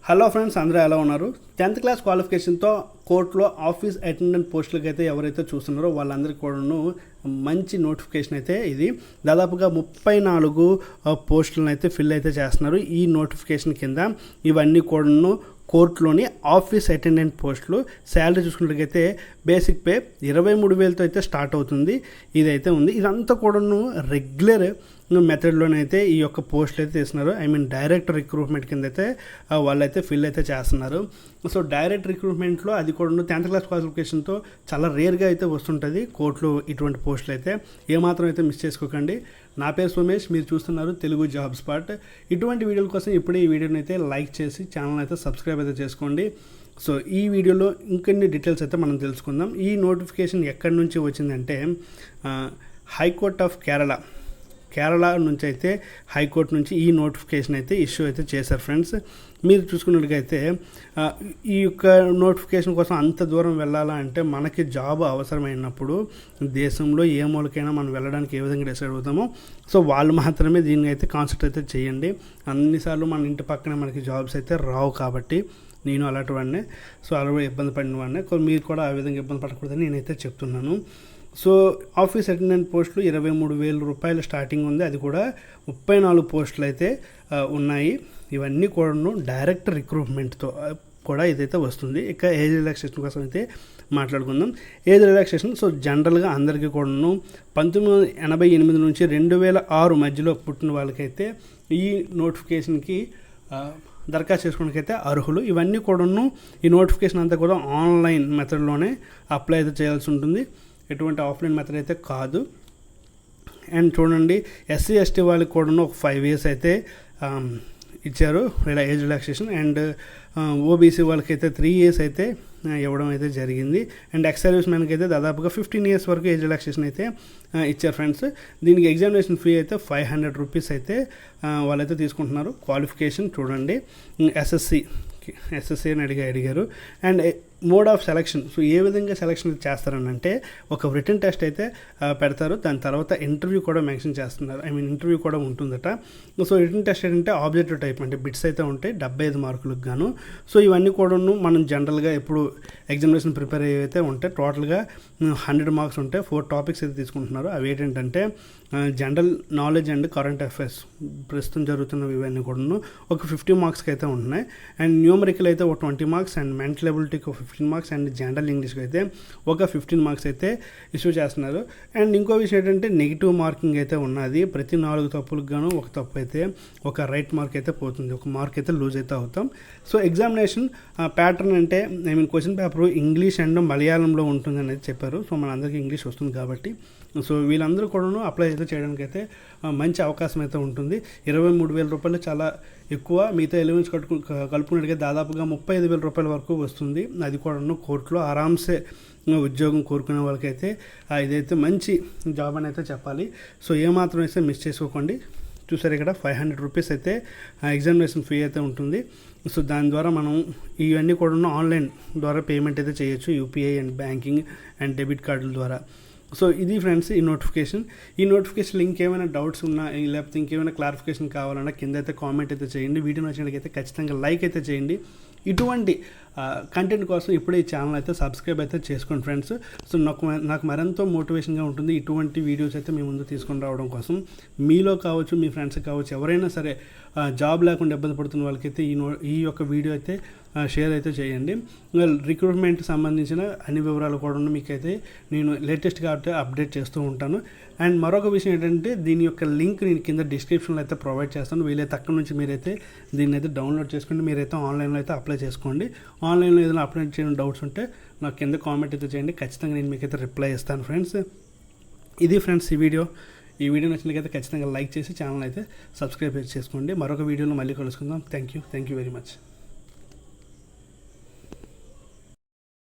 Hello friends, అందరూ ఎలా ఉన్నారు? 10th క్లాస్ క్వాలిఫికేషన్తో కోర్టులో ఆఫీస్ అటెండెంట్ పోస్టులకి అయితే ఎవరైతే చూస్తున్నారో వాళ్ళందరికీ కూడాను మంచి నోటిఫికేషన్ అయితే ఇది. దాదాపుగా 34 పోస్టులను అయితే ఫిల్ అయితే చేస్తున్నారు ఈ నోటిఫికేషన్ కింద. ఇవన్నీ కూడాను కోర్టులోని ఆఫీస్ అటెండెంట్ పోస్టులు. శాలరీ చూసుకున్నట్లయితే బేసిక్ పే 23,000తో అయితే స్టార్ట్ అవుతుంది. ఇదైతే ఉంది. ఇదంతా కూడాను రెగ్యులర్ మెథడ్లోనైతే ఈ యొక్క పోస్టులు అయితే తీస్తున్నారు. డైరెక్ట్ రిక్రూట్మెంట్ కింద అయితే వాళ్ళైతే ఫిల్ అయితే చేస్తున్నారు. సో డైరెక్ట్ రిక్రూట్మెంట్లో అది కూడా 10th క్లాస్ క్వాలిఫికేషన్తో చాలా రేర్గా అయితే వస్తుంటుంది కోర్టులో ఇటువంటి పోస్టులు అయితే. ఏమాత్రం అయితే మిస్ చేసుకోకండి. నా పేరు సోమేష్, మీరు చూస్తున్నారు తెలుగు జాబ్ స్పాట్. ఇటువంటి వీడియోల కోసం ఇప్పుడే ఈ వీడియోని అయితే లైక్ చేసి ఛానల్ అయితే సబ్స్క్రైబ్ అయితే చేసుకోండి. సో ఈ వీడియోలో ఇంకొన్ని డీటెయిల్స్ అయితే మనం తెలుసుకుందాం. ఈ నోటిఫికేషన్ ఎక్కడి నుంచి వచ్చిందంటే హైకోర్ట్ ఆఫ్ కేరళ నుంచి అయితే హైకోర్టు నుంచి ఈ నోటిఫికేషన్ అయితే ఇష్యూ అయితే చేశారు ఫ్రెండ్స్. మీరు చూసుకున్నట్లయితే ఈ యొక్క నోటిఫికేషన్ కోసం అంత దూరం వెళ్ళాలా అంటే మనకి జాబ్ అవసరమైనప్పుడు దేశంలో ఏ మూలకైనా మనం వెళ్ళడానికి ఏ విధంగా డిసైడ్ అవుతామో సో వాళ్ళు మాత్రమే దీన్ని అయితే కాన్సెప్ట్ అయితే చేయండి. అన్నిసార్లు మన ఇంటి పక్కన మనకి జాబ్స్ అయితే రావు కాబట్టి నేను అలాంటి వాడినే. సో అలా ఇబ్బంది పడిన వాడినే. మీరు కూడా ఆ విధంగా ఇబ్బంది పడకూడదని నేనైతే చెప్తున్నాను. సో ఆఫీస్ అటెండెంట్ పోస్టులు 23,000 రూపాయలు స్టార్టింగ్ ఉంది. అది కూడా 34 పోస్టులు అయితే ఉన్నాయి. ఇవన్నీ కూడాను డైరెక్ట్ రిక్రూట్మెంట్తో కూడా ఇదైతే వస్తుంది. ఇక ఏజ్ రిలాక్సేషన్ కోసం అయితే మాట్లాడుకుందాం. ఏజ్ రిలాక్సేషన్ సో జనరల్గా అందరికీ కూడాను 1988 నుంచి 2006 మధ్యలో పుట్టిన వాళ్ళకైతే ఈ నోటిఫికేషన్కి దరఖాస్తు చేసుకోవడానికైతే అర్హులు. ఇవన్నీ కూడాను ఈ నోటిఫికేషన్ అంతా కూడా ఆన్లైన్ మెథడ్లోనే అప్లై అయితే చేయాల్సి ఉంటుంది. ఎటువంటి ఆఫ్లైన్ మెథడ్ అయితే కాదు. అండ్ చూడండి, ఎస్సీ ఎస్టీ వాళ్ళకి కూడా ఒక 5 years అయితే ఇచ్చారు ఇలా ఏజ్ రిలాక్సేషన్. అండ్ ఓబీసీ వాళ్ళకైతే 3 years అయితే ఇవ్వడం అయితే జరిగింది. అండ్ ఎక్స్ సర్వీస్ మ్యాన్కి అయితే దాదాపుగా 15 years వరకు ఏజ్ రిలాక్సేషన్ అయితే ఇచ్చారు ఫ్రెండ్స్. దీనికి ఎగ్జామినేషన్ ఫీ అయితే 500 రూపీస్ అయితే వాళ్ళైతే తీసుకుంటున్నారు. క్వాలిఫికేషన్ చూడండి, ఎస్ఎస్సి అని అడిగారు. And mode of selection so ఏ విధంగా సెలక్షన్ చేస్తారని అంటే ఒక రిటన్ టెస్ట్ అయితే పెడతారు. దాని తర్వాత ఇంటర్వ్యూ కూడా మెన్షన్ చేస్తున్నారు. ఇంటర్వ్యూ కూడా ఉంటుందట. సో రిటన్ టెస్ట్ ఏంటంటే ఆబ్జెక్టివ్ టైప్, అంటే బిట్స్ అయితే ఉంటాయి 75 మార్కులకు గాను. సో ఇవన్నీ కూడాను మనం జనరల్గా ఎప్పుడు ఎగ్జామినేషన్ ప్రిపేర్ అయితే ఉంటాయి. టోటల్గా 100 మార్క్స్ ఉంటాయి. 4 టాపిక్స్ అయితే తీసుకుంటున్నారు. అవి ఏంటంటే general knowledge and current affairs, ప్రస్తుతం జరుగుతున్నవి ఇవన్నీ కూడాను ఒక 50 మార్క్స్కి అయితే ఉంటున్నాయి. అండ్ న్యూమరికల్ అయితే ఒక 20 మార్క్స్, అండ్ మెంటల్ ఎబిలిటీకి ఒక 15 మార్క్స్, అండ్ జనరల్ ఇంగ్లీష్కి అయితే ఒక 15 మార్క్స్ అయితే ఇష్యూ చేస్తున్నారు. అండ్ ఇంకో విషయం ఏంటంటే నెగిటివ్ మార్కింగ్ అయితే ఉన్నది. ప్రతి 4 తప్పులకు గాను ఒక తప్పు అయితే ఒక రైట్ మార్క్ అయితే పోతుంది, ఒక మార్క్ అయితే లూజ్ అయితే అవుతాం. సో ఎగ్జామినేషన్ ప్యాటర్న్ అంటే క్వశ్చన్ పేపర్ ఇంగ్లీష్ అండ్ మలయాళంలో ఉంటుంది అనేది చెప్పారు. సో మనందరికీ ఇంగ్లీష్ వస్తుంది కాబట్టి సో వీళ్ళందరూ కూడాను అప్లై అయితే చేయడానికి అయితే మంచి అవకాశం అయితే ఉంటుంది. 23,000 రూపాయలు చాలా ఎక్కువ. మిగతా ఎలిమెంట్స్ కలుపుకున్నట్టుగా దాదాపుగా 35,000 రూపాయల వరకు వస్తుంది. అది కూడాను కోర్టులో ఆరామ్సే ఉద్యోగం కోరుకునే వాళ్ళకైతే ఇదైతే మంచి జాబ్ అని అయితే చెప్పాలి. సో ఏమాత్రం అయితే మిస్ చేసుకోకండి. చూసారు ఇక్కడ 500 రూపీస్ అయితే ఎగ్జామినేషన్ ఫీ అయితే ఉంటుంది. సో దాని ద్వారా మనం ఇవన్నీ కూడా ఆన్లైన్ ద్వారా పేమెంట్ అయితే చేయొచ్చు, UPI and banking and debit కార్డుల ద్వారా. సో ఇది ఫ్రెండ్స్ ఈ నోటిఫికేషన్ లింక్ ఏమైనా డౌట్స్ ఉన్నా లేకపోతే ఇంకేమైనా క్లారిఫికేషన్ కావాలన్నా కింద అయితే కామెంట్ అయితే చేయండి. వీడియో నచ్చినట్లయితే ఖచ్చితంగా లైక్ అయితే చేయండి. ఇటువంటి కంటెంట్ కోసం ఇప్పుడే ఈ ఛానల్ అయితే సబ్స్క్రైబ్ అయితే చేసుకోండి ఫ్రెండ్స్. సో నాకు మరింత మోటివేషన్గా ఉంటుంది ఇటువంటి వీడియోస్ అయితే మీ ముందు తీసుకొని రావడం కోసం. మీలో కావచ్చు, మీ ఫ్రెండ్స్ కావచ్చు, ఎవరైనా సరే జాబ్ లేకుండా ఇబ్బంది పడుతున్న వాళ్ళకైతే ఈ యొక్క వీడియో అయితే షేర్ అయితే చేయండి. రిక్రూట్మెంట్ సంబంధించిన అన్ని వివరాలు కూడా మీకైతే నేను లేటెస్ట్గా అప్డేట్ చేస్తూ ఉంటాను. అండ్ మరొక విషయం ఏంటంటే దీని యొక్క లింక్ నేను కింద డిస్క్రిప్షన్లో అయితే ప్రొవైడ్ చేస్తాను. వీలైతే అక్కడ నుంచి మీరైతే దీన్ని అయితే డౌన్లోడ్ చేసుకోండి. మీరైతే ఆన్లైన్లో అయితే అప్లై చేసుకోండి. ఆన్లైన్లో ఏదైనా అప్లై చేయడం డౌట్స్ ఉంటే నాకు కింద కామెంట్ అయితే చేయండి. ఖచ్చితంగా నేను మీకైతే రిప్లై ఇస్తాను ఫ్రెండ్స్. ఇది ఫ్రెండ్స్ ఈ వీడియో నచ్చినట్లయితే ఖచ్చితంగా లైక్ చేసి ఛానల్ అయితే సబ్స్క్రైబ్ చేసుకోండి. మరొక వీడియోలో మళ్ళీ కలుసుకుందాం. Thank you very much.